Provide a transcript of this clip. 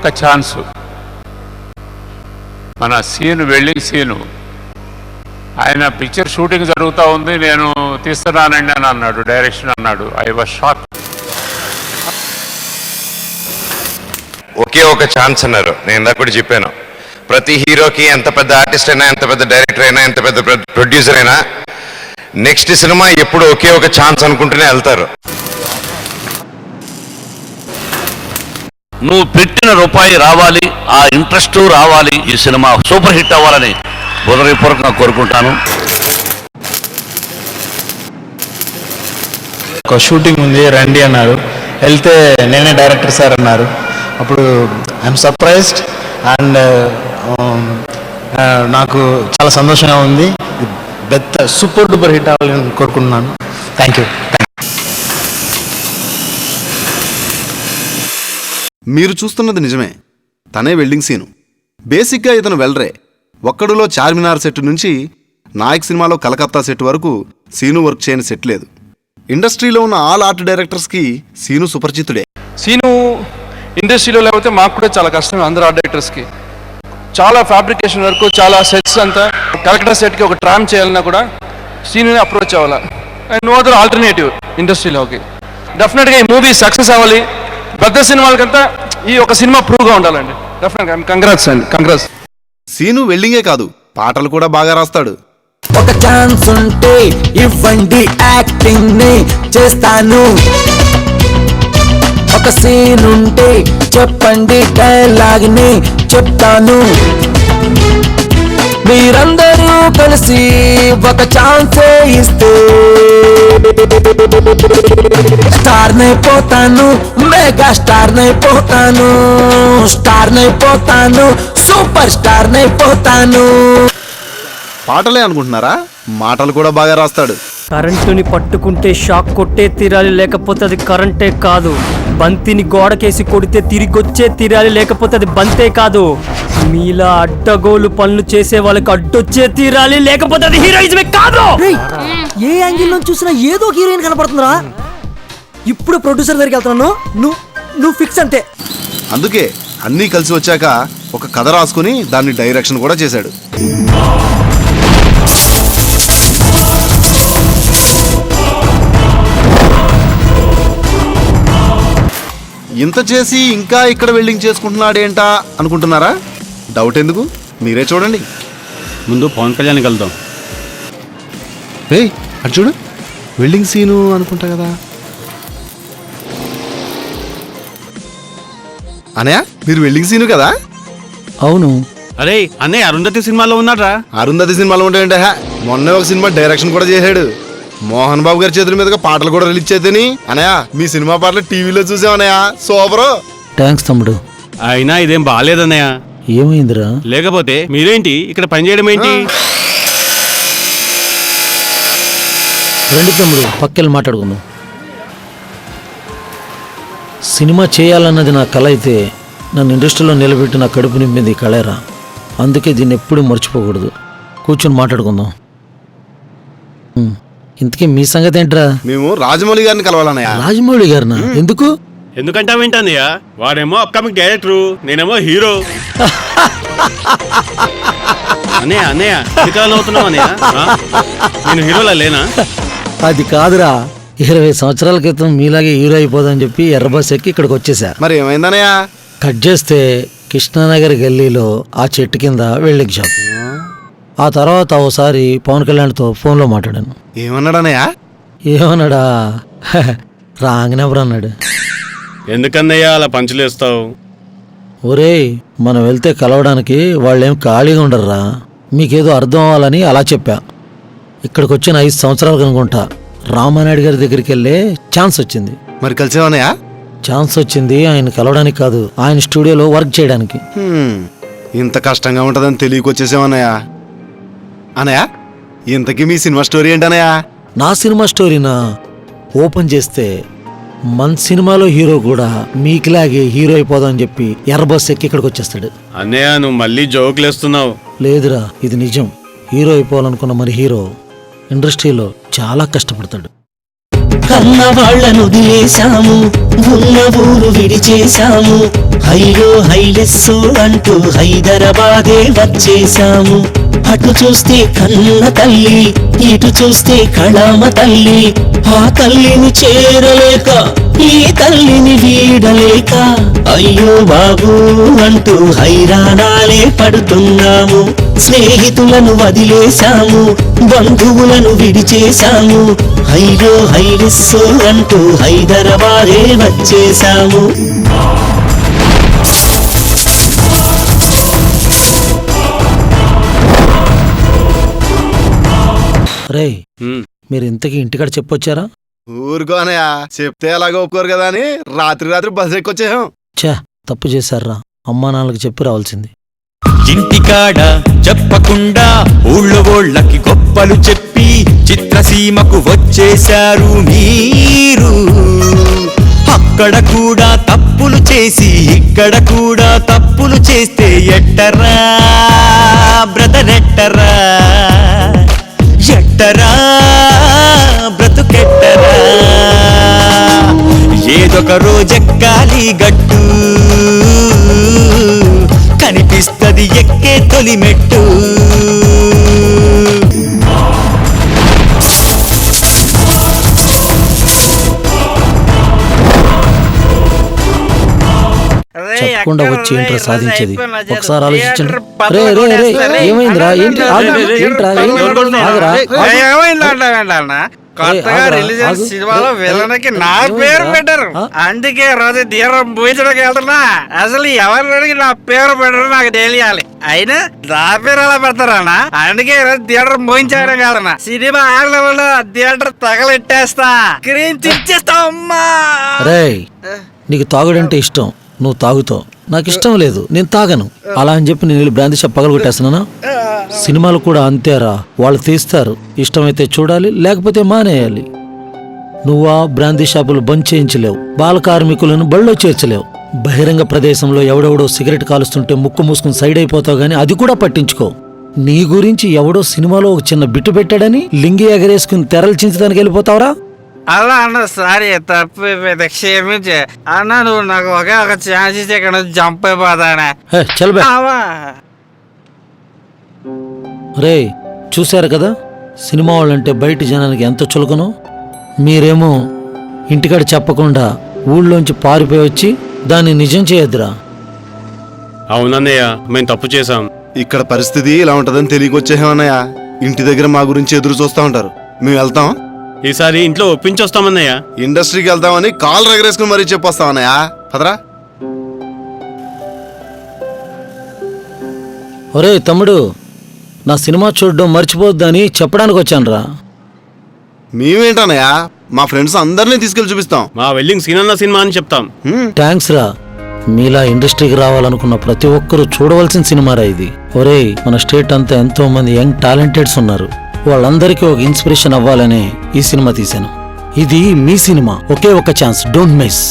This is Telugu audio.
ఒక ఛాన్సు. మన సీను, వెల్డింగ్ సీను, ఆయన పిక్చర్ షూటింగ్ జరుగుతూ ఉంది, నేను తీస్తున్నానండి అని అన్నాడు, డైరెక్షన్ అన్నాడు. I was shock. ఒకే ఒక ఛాన్స్ అన్నారు. నేను ఇందాక కూడా చెప్పాను, ప్రతి హీరోకి ఎంత పెద్ద ఆర్టిస్ట్ అయినా, ఎంత పెద్ద డైరెక్టర్ అయినా, ఎంత పెద్ద ప్రొడ్యూసర్ అయినా నెక్స్ట్ సినిమా ఎప్పుడు ఒకే ఒక ఛాన్స్ అనుకుంటూనే వెళ్తారు. నువ్వు పెట్టిన రూపాయి రావాలి, ఆ ఇంట్రెస్ట్ రావాలి, ఈ సినిమా సూపర్ హిట్ అవ్వాలని హృదయపూర్వకంగా కోరుకుంటాను. ఒక షూటింగ్ ఉంది రండి అన్నారు. వెళ్తే నేనే డైరెక్టర్ సార్ అన్నారు. అప్పుడు ఐఎమ్ సర్ప్రైజ్డ్ అండ్ నాకు చాలా సంతోషంగా ఉంది. పెద్ద సూపర్ డూపర్ హిట్ అవ్వాలని కోరుకుంటున్నాను. Thank you. మీరు చూస్తున్నది నిజమే, తనే వెల్డింగ్ సీను. బేసిక్గా ఇతను వెల్రే. ఒక్కడులో చార్మినార్ సెట్ నుంచి నాయక్ సినిమాలో కలకత్తా సెట్ వరకు సీను వర్క్ చేయని సెట్ లేదు. ఇండస్ట్రీలో ఉన్న ఆల్ ఆర్ట్ డైరెక్టర్స్కి సీను సుపరిచితుడే. సీను ఇండస్ట్రీలో లేకపోతే మాకు కూడా చాలా కష్టం. అందరు ఆర్ట్ డైరెక్టర్స్కి చాలా ఫ్యాబ్రికేషన్ వర్క్, చాలా సెట్స్ అంతా. కలకత్తా సెట్కి ఒక ట్రామ్ చేయాలన్నా కూడా సీనుని అప్రోచ్ అవ్వాలి. అండ్ నో అదర్ ఆల్టర్నేటివ్ ఇండస్ట్రీలోకి. డెఫినెట్గా ఈ మూవీ సక్సెస్ అవ్వాలి. పెద్ద సినిమాలకంతా ఈ ఒక సినిమా ప్రూవ్గా ఉండాలండి. డెఫినెట్గా కంగ్రాట్స్ అండి, కంగ్రాట్స్. సీను వెల్డింగే కాదు, పాటలు కూడా బాగా రాస్తాడు. ఒక ఛాన్స్ ఉంటే ఇవ్వండి, యాక్టింగ్ ని చేస్తాను. ఒక సీన్ ఉంటే చెప్పండి, డైలాగ్ ని చెప్తాను. మీరందరూ కలిసి ఒక ఛాన్సే ఇస్తే స్టార్ నైపోతాను, మెగా స్టార్ నైపోతాను, స్టార్ నైపోతాను, సూపర్ స్టార్ నైపోతాను. పాటలే అనుకుంటున్నారా? మాటలు కూడా బాగా రాస్తాడు. కరెంటుని పట్టుకుంటే షాక్ కొట్టే తీరాలి, లేకపోతే అది కరెంటే కాదు. బంతిని గోడకేసి కొడితే తిరిగొచ్చే తీరాలి, లేకపోతే అది బంతే కాదు. మీలా అడ్డగోలు పనులు చేసే వాళ్ళకి అడ్డొచ్చే తీరాలి, లేకపోతే అది హీరోయిజమే కాదు. ఏ యాంగిల్ నుంచి చూసినా ఏదో హీరోయిన్ కనపడుతుందిరా. ఇప్పుడు ప్రొడ్యూసర్ దగ్గరికి వెళ్తున్నాను, నువ్వు ఫిక్స్ అంతే. అందుకే అన్నీ కలిసి వచ్చాక ఒక కథ రాసుకుని దాన్ని డైరెక్షన్ కూడా చేశాడు. ఇంత చేసి ఇంకా ఇక్కడ వెల్డింగ్ చేసుకుంటున్నాడేంటా అనుకుంటున్నారా? డౌట్ ఎందుకు, మీరే చూడండి. ముందు పవన్ కళ్యాణ్కి వెళ్దాం. అటు చూడు, వెల్డింగ్ సీను అనుకుంటా కదా. అనయ్య, మీరు వెల్డింగ్ సీను కదా? అవును. అరే అన్నయ్య, అరుంధతి సినిమాలో ఉన్నాడ్రా. అరుంధతి సినిమాలో ఉంటాయంటే మొన్నే ఒక సినిమా డైరెక్షన్ కూడా చేశాడు. మోహన్ బాబు గారి చేతుల మీదుగా పాటలు కూడా రిలీజ్ చేతేని. అనయ్య, మీ సినిమా పాటలు టీవీలో చూసామన్నయ్య, సూపరు. థ్యాంక్స్ తమ్ముడు. అయినా ఇదేం బాగాలేదన్నయ్య. ఏమైందిరా? లేకపోతే మీరేంటి ఇక్కడ పనిచేయడం ఏంటి? రండి తమ్ముడు, పక్కెళ్ళి మాట్లాడుకుందాం. సినిమా చేయాలన్నది నా కళ అయితే నన్ను ఇండస్ట్రీలో నిలబెట్టి నా కడుపు నింపింది కళేరా. అందుకే దీన్ని ఎప్పుడూ మర్చిపోకూడదు. కూర్చొని మాట్లాడుకుందాం. ఇంతకీ మీ సంగతి ఏంట్రా? మేము రాజమౌళి గారిని కలవాలన్నయ్య. రాజమౌళి గారినా? ఎందుకు? ఎందుకంటావేంటన్నయ్య? వాడేమో అప్కమింగ్ డైరెక్టరు, నేనేమో హీరో. అన్నయ్య అన్నయ్య ఎందుకలా అవుతున్నావు అన్నయ్య? నేను హీరోలా లేనా? అది కాదురా, 20 సంవత్సరాల క్రితం మీలాగే హీరో అయిపోదని చెప్పి ఎర్రబస్ ఎక్కి ఇక్కడికి వచ్చేసా. మరి ఏమైందన్నయ్య? కట్ చేస్తే కృష్ణానగర్ గల్లీలో ఆ చెట్టు కింద వెల్డింగ్ షాప్. ఆ తర్వాత ఓసారి పవన్ కళ్యాణ్తో ఫోన్లో మాట్లాడాను. ఏమన్నాడన్నయ్య? ఏమన్నాడా? రాంగ్ నెంబర్ అన్నాడు. ఎందుకన్నయ్య అలా పంచులేస్తావు? ఒరేయ్, మనం వెళ్తే కలవడానికి వాళ్ళేం ఖాళీగా ఉండర్రా, మీకేదో అర్థం అవ్వాలని అలా చెప్పా. ఇక్కడికి వచ్చిన 5 సంవత్సరాలు అనుకుంటా రామానాయుడు గారి దగ్గరికి వెళ్ళే ఛాన్స్ వచ్చింది. మరి కలిసేవన్నయ్య? ఛాన్స్ వచ్చింది ఆయన కలవడానికి కాదు, ఆయన స్టూడియోలో వర్క్ చేయడానికి. ఇంత కష్టంగా ఉంటుందని తెలియకొచ్చేసామన్నయ్య. అన్నయ్య, ఇంతకీ మీ సినిమా స్టోరీ ఏంటన్నయ్య? నా సినిమా స్టోరీనా? ఓపెన్ చేస్తే మన సినిమాలో హీరో కూడా మీకులాగే హీరో అయిపోదామని చెప్పి ఎర్రబస్ ఎక్కి ఇక్కడికి వచ్చేస్తాడు. అన్నయ్య, నువ్వు మళ్ళీ జోకులేస్తున్నావు. లేదురా, ఇది నిజం. హీరో అయిపోవాలనుకున్న మరి హీరో ఇండస్ట్రీలో చాలా కష్టపడతాడు. కన్న వాళ్ళను వదిలేశాము, ఉన్న ఊరు విడిచేశాము, హైలో హైలెస్సో అంటూ హైదరాబాదే వచ్చేశాము. అటు చూస్తే కన్న తల్లి, ఇటు చూస్తే కళామ తల్లి, ఆ తల్లిని చేరలేక ఈ తల్లిని వీడలేక అయ్యో బాబు అంటూ హైరాణాలే పడుతున్నాము. స్నేహితులను వదిలేశాము, బంధువులను విడిచేశాము, హైలో హైలెస్సో అంటూ హైదరాబాదే వచ్చేశాము. రే మీరు ఇంతకీ ఇంటికాడ చెప్పొచ్చారా? ఊరుకోనయా, చెప్తే అలాగ ఒప్పుకోరు కదా అని రాత్రి బస్ ఎక్కొచ్చేసాం. ఛా, తప్పు చేశారా? అమ్మా నాన్నలకు చెప్పి రావాల్సింది. ఇంటికాడ చెప్పకుండా ఊళ్ళోళ్ళకి గొప్పలు చెప్పి చిత్రసీమకు వచ్చేశారు మీరు. అక్కడ కూడా తప్పులు చేసి ఇక్కడ కూడా తప్పులు చేస్తే ఎట్టరా బ్రదర్, ఎట్టరా ఎట్టరా బ్రతుకెట్టరా. ఏదొక రోజెక్కాలి గట్టు, కనిపిస్తది ఎక్కే తొలి మెట్టు. చెప్పకుండా వచ్చి ఏంట్రా సాధించేది? ఒకసారి ఆలోచించండి. రే రే రే, ఏమైందిరా? ఏంటి? ఏంట్రా? కొత్తగా రిలీజ్ అయిన సినిమాలో విలన్కి నా పేరు పెట్టారు, అందుకే రోజు థియేటర్ ముగించడానికి వెళ్తున్నా. అసలు ఎవరికి నా పేరు పెట్టరు నాకు తెలియాలి, అయినా నా పేరు ఎలా పెడతారన్నా? అందుకే రోజు థియేటర్ ముగించడానికి వెళ్తున్నా. సినిమా ఆడలో థియేటర్ తగలెట్టేస్తా, స్క్రీన్ తెచ్చేస్తా. అమ్మా రే, నీకు తాగుడంటే ఇష్టం, నువ్వు తాగుతావు. నాకు ఇష్టం లేదు, నేను తాగను. అలా అని చెప్పి నేను బ్రాందీ షాప్ పగలగొట్టేస్తున్నానా? సినిమాలు కూడా అంతేరా, వాళ్ళు తీస్తారు, ఇష్టమైతే చూడాలి, లేకపోతే మానేయాలి. నువ్వా బ్రాందీ షాపులు బంద్ చేయించలేవు, బాల కార్మికులను బళ్ళో చేర్చలేవు. బహిరంగ ప్రదేశంలో ఎవడెవడో సిగరెట్ కాలుస్తుంటే ముక్కు మూసుకుని సైడ్ అయిపోతావు గానీ అది కూడా పట్టించుకో. నీ గురించి ఎవడో సినిమాలో ఒక చిన్న బిట్టు పెట్టాడని లింగి ఎగరేసుకుని తెరలు చించడానికి వెళ్ళిపోతావురా? అలా అన్న, సారీ తప్పు క్షమించే అన్న. నువ్వు నాకు ఒకే ఒక ఛాన్స్ ఇస్తే ఇక్కడ నుంచి జంప్ అయిపోతానే. చల్బే రే, చూశారు కదా సినిమా వాళ్ళంటే బయట జనానికి ఎంత చులకనో. మీరేమో ఇంటికాడ చెప్పకుండా ఊళ్ళోంచి పారిపోయి వచ్చి దాన్ని నిజం చేయొద్దురా. అవునన్నయ్య, మేము తప్పు చేశాం. ఇక్కడ పరిస్థితి ఇలా ఉంటదని తెలియకొచ్చేసామన్నయ్య. ఇంటి దగ్గర మా గురించి ఎదురు చూస్తా ఉంటారు, మేము వెళ్తాం. ఈసారి ఇంట్లో ఒప్పించొస్తామన్నయ్య. ఇండస్ట్రీకి వెళ్తామని కాళ్ళు ఎగరేసుకుని మరీ చెప్పొస్తామన్నయ్య. పదరా. ఒరే తమ్ముడు, నా సినిమా చూడడం మర్చిపోద్దని చెప్పడానికి వచ్చానురా. మేమేంటన్నయ్య, మా ఫ్రెండ్స్ అందరినీ తీసుకెళ్లి చూపిస్తాం. మా వెల్లింగ్ సీనన్న సినిమా అని చెప్తాం. థ్యాంక్స్ రా. మీలా ఇండస్ట్రీకి రావాలనుకున్న ప్రతి ఒక్కరూ చూడవలసిన సినిమారా ఇది. ఒరేయ్, మన స్టేట్ అంతా ఎంతో మంది యంగ్ టాలెంటెడ్స్ ఉన్నారు, వాళ్ళందరికీ ఒక ఇన్స్పిరేషన్ అవ్వాలనే ఈ సినిమా తీశాను. ఇది మీ సినిమా, ఒకే ఒక ఛాన్స్, డోంట్ మిస్.